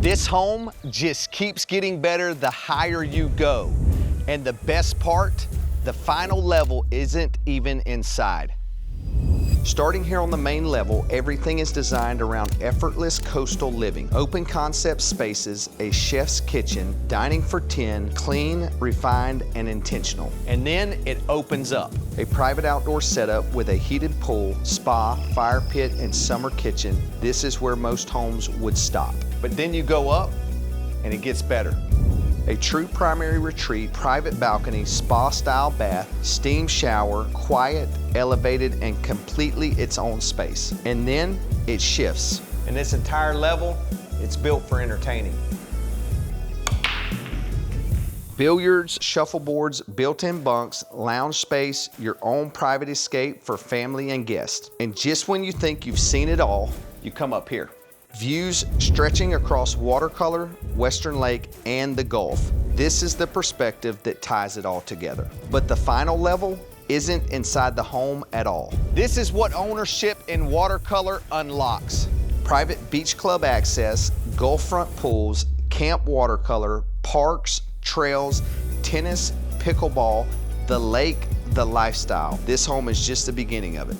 This home just keeps getting better the higher you go. And the best part, the final level isn't even inside. Starting here on the main level, everything is designed around effortless coastal living. Open concept spaces, a chef's kitchen, dining for 10, clean, refined, and intentional. And then it opens up. A private outdoor setup with a heated pool, spa, fire pit, and summer kitchen. This is where most homes would stop. But then you go up, and it gets better. A true primary retreat, private balcony, spa-style bath, steam shower, quiet, elevated, and completely its own space. And then it shifts. And this entire level, it's built for entertaining. Billiards, shuffleboards, built-in bunks, lounge space, your own private escape for family and guests. And just when you think you've seen it all, you come up here. Views stretching across Watercolor, Western Lake, and the Gulf. This is the perspective that ties it all together. But the final level isn't inside the home at all. This is what ownership in Watercolor unlocks. Private beach club access, Gulf front pools, camp Watercolor, parks, trails, tennis, pickleball, the lake, the lifestyle. This home is just the beginning of it.